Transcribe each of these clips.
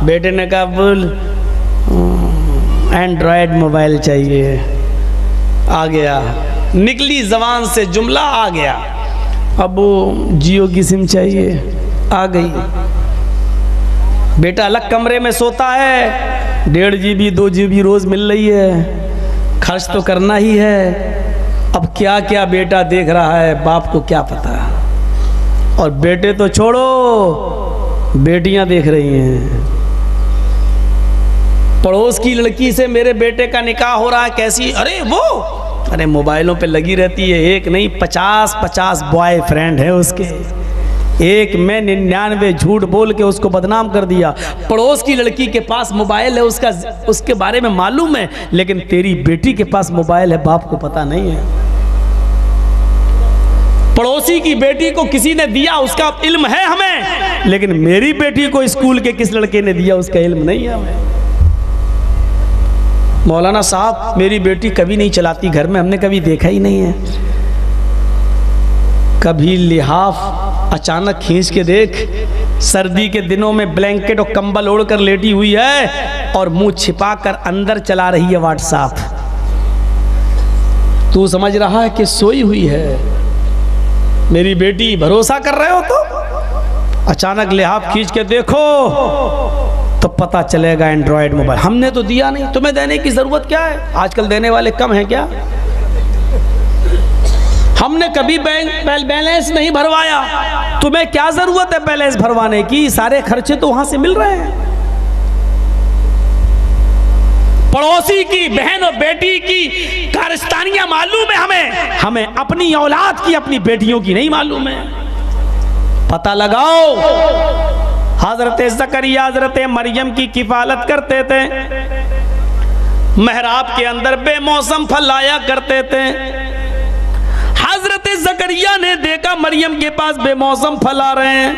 बेटे ने कहा बोल एंड्रॉयड मोबाइल चाहिए। आ गया, निकली जबान से जुमला आ गया। अब वो जियो की सिम चाहिए, आ गई। बेटा अलग कमरे में सोता है, 1.5 GB 2 GB रोज मिल रही है, खर्च तो करना ही है। अब क्या क्या बेटा देख रहा है, बाप को क्या पता। और बेटे तो छोड़ो, बेटियां देख रही हैं। पड़ोस की लड़की से मेरे बेटे का निकाह हो रहा है, कैसी, अरे वो, अरे मोबाइलों पे लगी रहती है, एक नहीं 50 बॉयफ्रेंड है उसके। एक में 99 झूठ बोल के उसको बदनाम कर दिया। पड़ोस की लड़की के पास मोबाइल है, उसके बारे में मालूम है, लेकिन तेरी बेटी के पास मोबाइल है, बाप को पता नहीं है। पड़ोसी की बेटी को किसी ने दिया, उसका इल्म है हमें, लेकिन मेरी बेटी को स्कूल के किस लड़के ने दिया, उसका इल्म नहीं है हमें। मौलाना साहब मेरी बेटी कभी नहीं चलाती घर में, हमने कभी देखा ही नहीं है। कभी लिहाफ अचानक खींच के देख, सर्दी के दिनों में ब्लैंकेट और कंबल ओढ़कर लेटी हुई है और मुंह छिपाकर अंदर चला रही है व्हाट्सएप। तू समझ रहा है कि सोई हुई है मेरी बेटी, भरोसा कर रहे हो तो अचानक लिहाफ खींच के देखो तो पता चलेगा एंड्रॉयड मोबाइल। हमने तो दिया नहीं, तुम्हें देने की जरूरत क्या है, आजकल देने वाले कम हैं क्या। हमने कभी बैंक बैलेंस नहीं भरवाया, तुम्हें क्या जरूरत है बैलेंस भरवाने की, सारे खर्चे तो वहां से मिल रहे हैं। पड़ोसी की बहन और बेटी की कारस्तानियां मालूम है हमें अपनी औलाद की, अपनी बेटियों की नहीं मालूम है। पता लगाओ। हजरत ज़करिया हजरत मरियम की किफालत करते थे, मेहराब के अंदर बेमौसम फल आया करते थे। हजरत ज़करिया ने देखा मरियम के पास बेमौसम फल आ रहे हैं,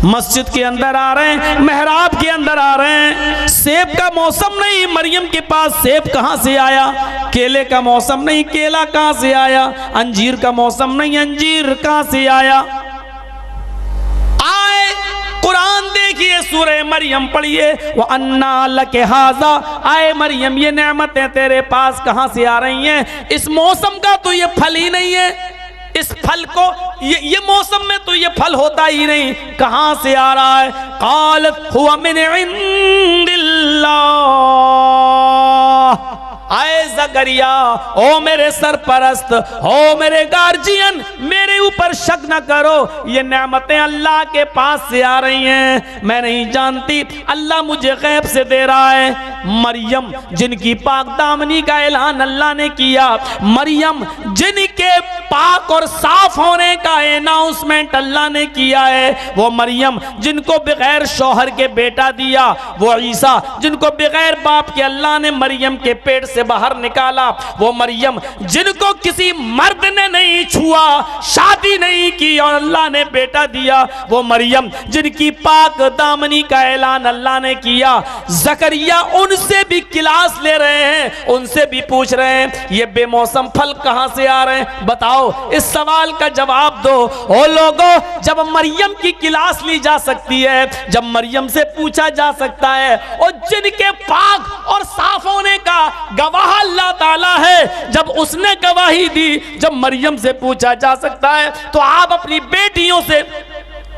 मस्जिद के अंदर आ रहे हैं, मेहराब के अंदर आ रहे हैं। सेब का मौसम नहीं, मरियम के पास सेब कहां से आया। केले का मौसम नहीं, केला कहां से आया। अंजीर का मौसम नहीं, अंजीर कहां से आया। आए कुरान देखिए, सूरह मरियम पढ़िए, वो अन्ना लके हाजा, आए मरियम ये नेमतें तेरे पास कहां से आ रही हैं। इस मौसम का तो ये फल ही नहीं है, इस फल को ये मौसम में तो ये फल होता ही नहीं, कहां से आ रहा है। क़ालत हुवा मिन इंदिल्लाह, आए ज़करिया, ओ मेरे सरपरस्त, ओ मेरे गार्जियन, मेरे ऊपर शक न करो, ये नेमतें अल्लाह के पास से आ रही हैं, मैं नहीं जानती, अल्लाह मुझे गैब से दे रहा है। मरियम जिनकी पाक दामनी का ऐलान अल्लाह ने किया, मरियम जिनके पाक और साफ होने का अनाउंसमेंट अल्लाह ने किया है, वो मरियम जिनको बगैर शौहर के बेटा दिया, वो ईसा जिनको बगैर बाप के अल्लाह ने मरियम के पेट से बाहर निकाला, वो मरियम जिनको किसी मर्द ने नहीं छुआ, शादी नहीं की और अल्लाह ने बेटा दिया, वो मरियम जिनकी पाक दामनी का ऐलान अल्लाह ने किया। ज़करिया उनसे भी क्लास ले रहे हैं, उनसे भी पूछ रहे हैं ये बेमौसम फल कहां से आ रहे हैं, बताओ इस सवाल का जवाब दो। ओ लोगों, जब मरियम की क्लास ली जा सकती है, जब मरियम से पूछा जा सकता है, और जिनके पाक और साफ होने का गवाह अल्लाह ताला है, जब उसने गवाही दी, जब मरियम से पूछा जा सकता है, तो आप अपनी बेटियों से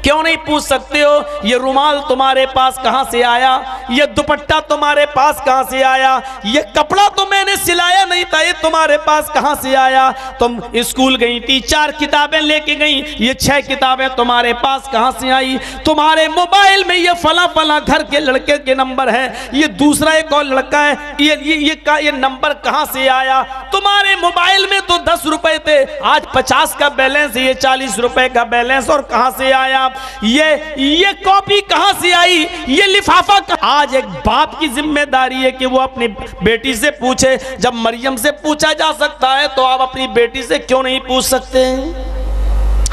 क्यों नहीं पूछ सकते हो ये रुमाल तुम्हारे पास कहां से आया, ये दुपट्टा तुम्हारे पास कहां से आया, ये कपड़ा तो मैंने सिलाया नहीं था, ये तुम्हारे पास कहां से आया। तुम स्कूल गई थी, 4 किताबें लेके गई, ये 6 किताबें तुम्हारे पास कहां से आई। तुम्हारे मोबाइल में ये फला फला घर के लड़के के नंबर है, ये दूसरा एक और लड़का है, ये नंबर कहां से आया। तुम्हारे मोबाइल में तो 10 रुपए थे, आज 50 का बैलेंस, ये 40 रुपए का बैलेंस, और कहां से आया। ये कॉपी कहां से आई, ये लिफाफा। आज एक बाप की जिम्मेदारी है कि वो अपनी बेटी से पूछे। जब मरियम से पूछा जा सकता है, तो आप अपनी बेटी से क्यों नहीं पूछ सकते।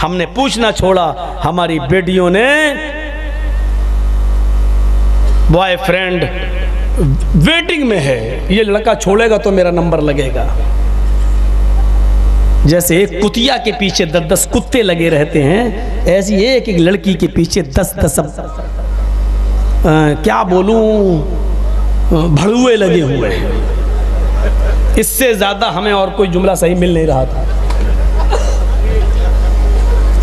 हमने पूछना छोड़ा, हमारी बेटियों ने बॉयफ्रेंड वेटिंग में है, ये लड़का छोड़ेगा तो मेरा नंबर लगेगा। जैसे एक कुतिया के पीछे 10-10 कुत्ते लगे रहते हैं, ऐसी एक एक लड़की के पीछे 10-10 क्या बोलूं, भड़ुए लगे हुए हैं। इससे ज़्यादा हमें और कोई जुमला सही मिल नहीं रहा था।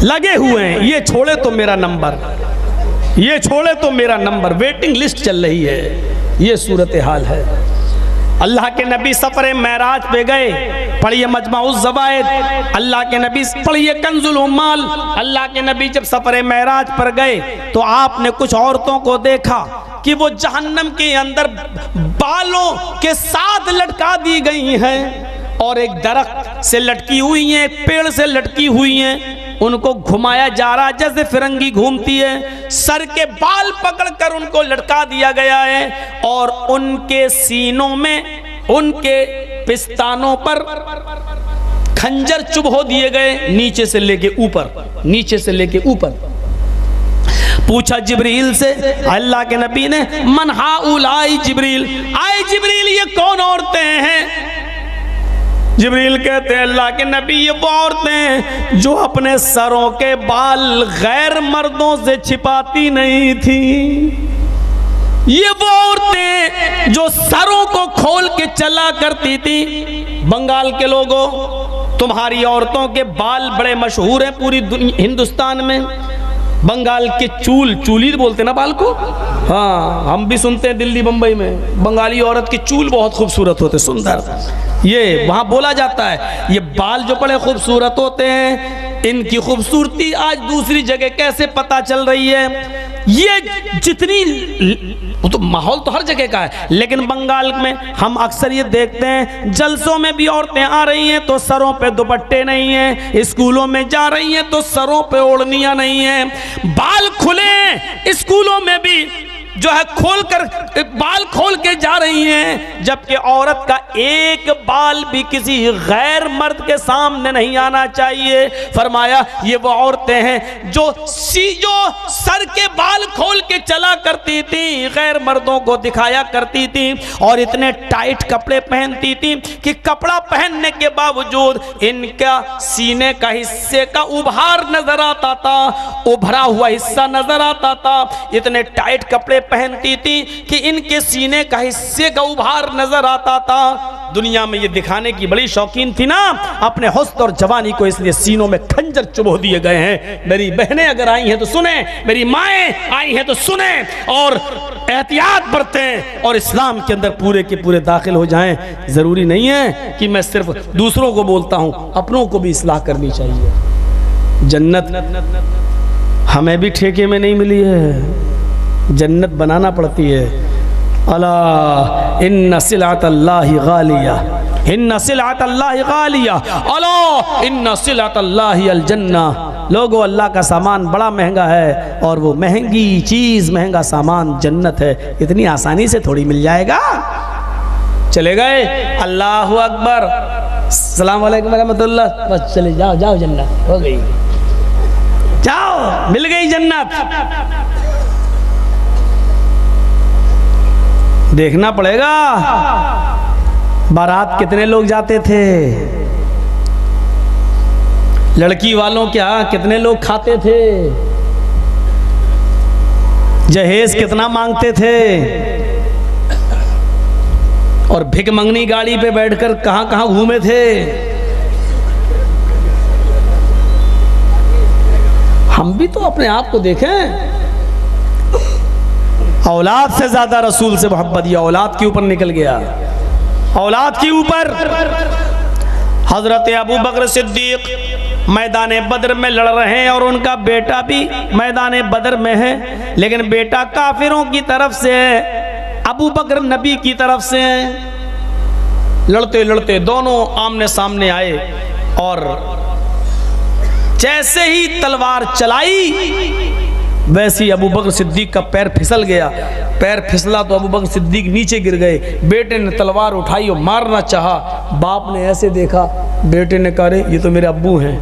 लगे हुए हैं, ये छोड़े तो मेरा नंबर, ये छोड़े तो मेरा नंबर, वेटिंग लिस्ट चल रही है। ये सूरत हाल है। अल्लाह के नबी सफर महराज पे गए, पढ़िए मजमाउज़ ज़वाइद। अल्लाह के नबी पढ़िए कंजुल उम्माल। अल्लाह के नबी जब सफर महराज पर गए तो आपने कुछ औरतों को देखा कि वो जहन्नम के अंदर बालों के साथ लटका दी गई हैं और एक दरख्त से लटकी हुई हैं, एक पेड़ से लटकी हुई हैं। उनको घुमाया जा रहा जैसे फिरंगी घूमती है। सर के बाल पकड़कर उनको लटका दिया गया है और उनके सीनों में, उनके पिस्तानों पर खंजर चुभ दिए गए, नीचे से लेके ऊपर, नीचे से लेके ऊपर। पूछा जिब्रील से, अल्लाह के नबी ने, मन हाउलाई जिब्रील, आए जिब्रील ये कौन औरतें हैं? जिब्रील कहते हैं अल्लाह के नबी ये वो औरतें हैं जो अपने सरों के बाल गैर मर्दों से छिपाती नहीं थी। ये वो औरतें जो सरों को खोल के चला करती थी। बंगाल के लोगों, तुम्हारी औरतों के बाल बड़े मशहूर हैं पूरी हिंदुस्तान में। बंगाल के चूली बोलते ना बाल को, हाँ हम भी सुनते हैं दिल्ली बम्बई में बंगाली औरत के चूल बहुत खूबसूरत होते, सुंदर, ये वहाँ बोला जाता है। ये बाल जो बड़े खूबसूरत होते हैं, इनकी खूबसूरती आज दूसरी जगह कैसे पता चल रही है? ये जितनी, वो तो माहौल तो हर जगह का है, लेकिन बंगाल में हम अक्सर ये देखते हैं जलसों में भी औरतें आ रही हैं तो सरों पे दुपट्टे नहीं हैं, स्कूलों में जा रही हैं तो सरों पे ओढ़नियां नहीं हैं, बाल खुले, स्कूलों में भी जो है खोलकर बाल खोल के जा रही हैं, जबकि औरत का एक बाल भी किसी गैर मर्द के सामने नहीं आना चाहिए। फरमाया ये वो औरतें हैं जो सर के बाल खोल के चला करती थी, गैर मर्दों को दिखाया करती थी और इतने टाइट कपड़े पहनती थी कि कपड़ा पहनने के बावजूद इनका सीने का हिस्से का उभार नजर आता था, उभरा हुआ हिस्सा नजर आता था। इतने टाइट कपड़े पहनती थी कि इनके सीने का हिस्से का उभार नजर आता था। दुनिया में ये दिखाने की बड़ी शौकीन थी ना अपने हुस्न और जवानी को, इसलिए सीनों में खंजर चुभो दिए गए हैं। मेरी बहनें अगर आई हैं तो सुने, मेरी माएं आई हैं तो सुने और एहतियात बरतें और इस्लाम के अंदर पूरे के पूरे दाखिल हो जाएं। जरूरी नहीं है कि मैं सिर्फ दूसरों को बोलता हूं, अपनों को भी इस्लाह करनी चाहिए। जन्नत हमें भी ठेके में नहीं मिली है, जन्नत बनाना पड़ती है। अला इन्ना सिलातल्लाहि गालिया, इन्ना सिलातल्लाहि गालिया, अला इन्ना सिलातल्लाहि अल जन्ना। लोगों, अल्लाह का सामान बड़ा महंगा है और वो महंगी चीज़, महंगा सामान जन्नत है। इतनी आसानी से थोड़ी मिल जाएगा। चले गए, अल्लाहु अकबर, अस्सलाम वालेकुम रहमतुल्लाह, बस चले जाओ, जाओ जन्नत हो गई, जाओ मिल गई जन्नत। देखना पड़ेगा बारात कितने लोग जाते थे, लड़की वालों क्या कितने लोग खाते थे, जहेज कितना मांगते थे और भिकमंगनी गाड़ी पे बैठकर कहां कहां घूमे थे। हम भी तो अपने आप को देखें। औलाद से ज्यादा रसूल से मोहब्बत, ये औलाद के ऊपर निकल गया, औलाद के ऊपर। हजरत अबू बकर सिद्दीक मैदान बदर में लड़ रहे हैं और उनका बेटा भी मैदान बदर में है, लेकिन बेटा काफिरों की तरफ से है, अबू बकर नबी की तरफ से है। लड़ते लड़ते दोनों आमने सामने आए और जैसे ही तलवार चलाई वैसे ही अबू बकर सिद्दीक का पैर फिसल गया। पैर फिसला तो अबू बकर सिद्दीक नीचे गिर गए। बेटे ने तलवार उठाई और मारना चाहा, बाप ने ऐसे देखा, बेटे ने कहा अरे ये तो मेरे अब्बू हैं।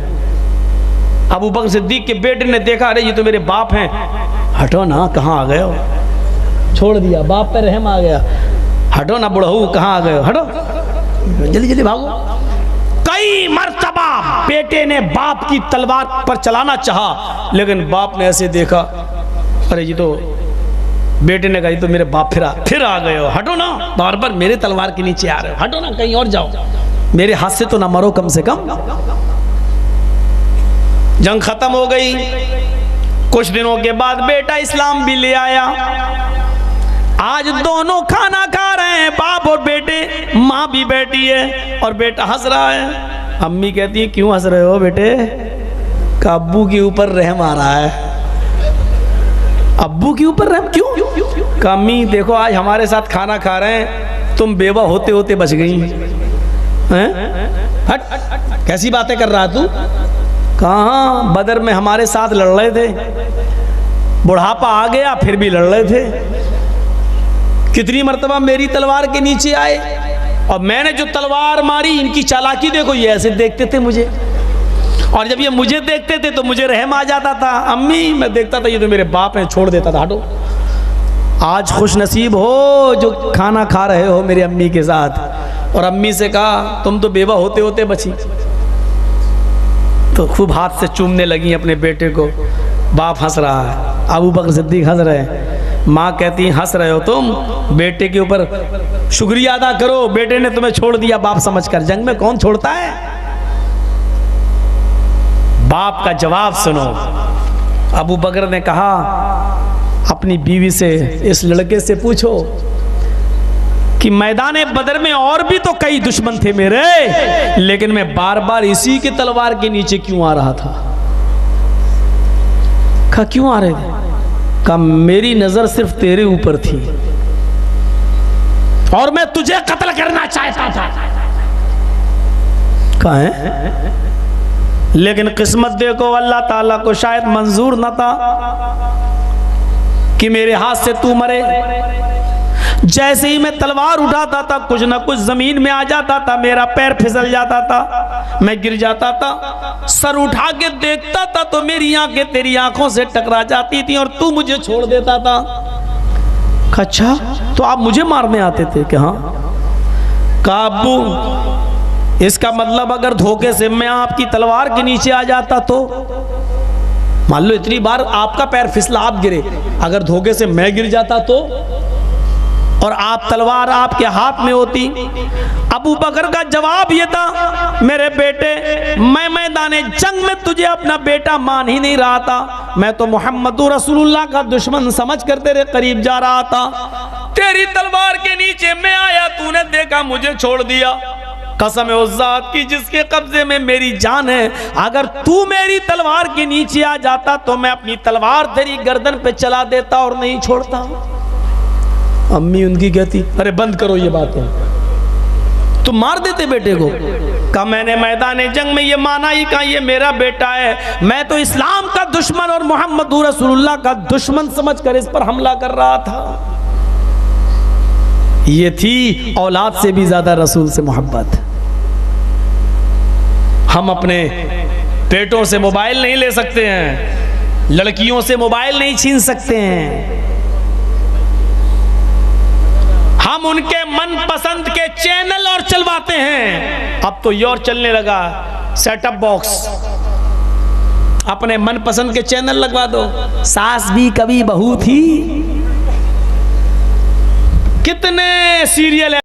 अबू बकर सिद्दीक के बेटे ने देखा अरे ये तो मेरे बाप हैं, हटो ना कहाँ आ गए हो, छोड़ दिया, बाप पे रहम आ गया, हटो ना बुढ़ऊ कहाँ आ गए हो, हटो जल्दी जल्दी भागो। कई मर्तबा बेटे ने बाप की तलवार पर चलाना चाहा, लेकिन बाप ने ऐसे देखा अरे ये तो बेटे ने कहा तो मेरे बाप फिर आ गए हो, हटो ना, बार बार मेरे तलवार के नीचे आ रहे हो, हटो ना, कहीं और जाओ, मेरे हाथ से तो ना मरो कम से कम। जंग खत्म हो गई। कुछ दिनों के बाद बेटा इस्लाम भी ले आया। आज दोनों खाना खा रहे हैं, बाप और बेटे, माँ भी बैठी है और बेटा हंस रहा है। अम्मी कहती है क्यों हंस रहे हो बेटे? का अब्बू के ऊपर रहम आ रहा है। अब्बू के ऊपर रहम क्यों? का अम्मी देखो आज हमारे साथ खाना खा रहे हैं, तुम बेवा होते होते बच गई हैं। हट, कैसी बातें कर रहा तू? कहाँ, बदर में हमारे साथ लड़ रहे थे, बुढ़ापा आ गया फिर भी लड़ रहे थे। कितनी मर्तबा मेरी तलवार के नीचे आए और मैंने जो तलवार मारी, इनकी चालाकी देखो, ये ऐसे देखते थे मुझे, और जब ये मुझे देखते थे तो मुझे रहम आ जाता था। अम्मी, मैं देखता था ये तो मेरे बाप हैं, छोड़ देता था, हटो। आज खुश नसीब हो जो खाना खा रहे हो मेरी अम्मी के साथ। और अम्मी से कहा तुम तो बेवा होते होते बची। तो खूब हाथ से चूमने लगी अपने बेटे को। बाप हंस रहा है, अबू बकर सिद्दीक हंस रहे हैं। माँ कहती हंस रहे हो तुम, बेटे के ऊपर शुक्रिया अदा करो, बेटे ने तुम्हें छोड़ दिया बाप समझकर। जंग में कौन छोड़ता है? बाप का जवाब सुनो। अबू बकर ने कहा अपनी बीवी से, इस लड़के से पूछो कि मैदान बदर में और भी तो कई दुश्मन थे मेरे, लेकिन मैं बार बार इसी के तलवार के नीचे क्यों आ रहा था? कहा क्यों आ रहे थे? कहा मेरी नजर सिर्फ तेरे ऊपर थी और मैं तुझे कत्ल करना चाहता था। कहा है? लेकिन किस्मत देखो, अल्लाह ताला को शायद मंजूर न था कि मेरे हाथ से तू मरे। जैसे ही मैं तलवार उठाता था कुछ ना कुछ जमीन में आ जाता था, मेरा पैर फिसल जाता था, मैं गिर जाता था। सर उठा के देखता था तो मेरी आंखें तेरी आंखों से टकरा जाती थी और तू मुझे छोड़ देता था। अच्छा, तो आप मुझे मारने आते थे? कि हाँ। कहा अब्बू, इसका मतलब अगर धोखे से मैं आपकी तलवार के नीचे आ जाता तो, मान लो इतनी बार आपका पैर फिसला, आप गिरे, अगर धोखे से मैं गिर जाता तो, और आप तलवार आपके हाथ में होती। अबू बकर का जवाब ये था, मेरे बेटे, मैं मैदाने जंग में तुझे अपना बेटा मान ही नहीं रहा था, मैं तो मोहम्मद रसूलुल्लाह का दुश्मन समझ कर तेरे करीब जा रहा था। तेरी तलवार के नीचे मैं आया, तूने देखा मुझे छोड़ दिया। कसम है उस जात की जिसके कब्जे में मेरी जान है, अगर तू मेरी तलवार के नीचे आ जाता तो मैं अपनी तलवार तेरी गर्दन पे चला देता और नहीं छोड़ता। अम्मी उनकी कहती अरे बंद करो ये बातें, तुम मार देते बेटे को। कहा मैंने मैदान जंग में ये माना ही कहा ये मेरा बेटा है, मैं तो इस्लाम का दुश्मन और मोहम्मद रसूलुल्लाह का दुश्मन समझकर इस पर हमला कर रहा था। ये थी औलाद से भी ज्यादा रसूल से मोहब्बत। हम अपने बेटों से मोबाइल नहीं ले सकते हैं, लड़कियों से मोबाइल नहीं छीन सकते हैं, हम उनके मनपसंद के चैनल और चलवाते हैं। अब तो ये और चलने लगा, सेटअप बॉक्स, अपने मनपसंद के चैनल लगवा दो। सास भी कभी बहू थी, कितने सीरियल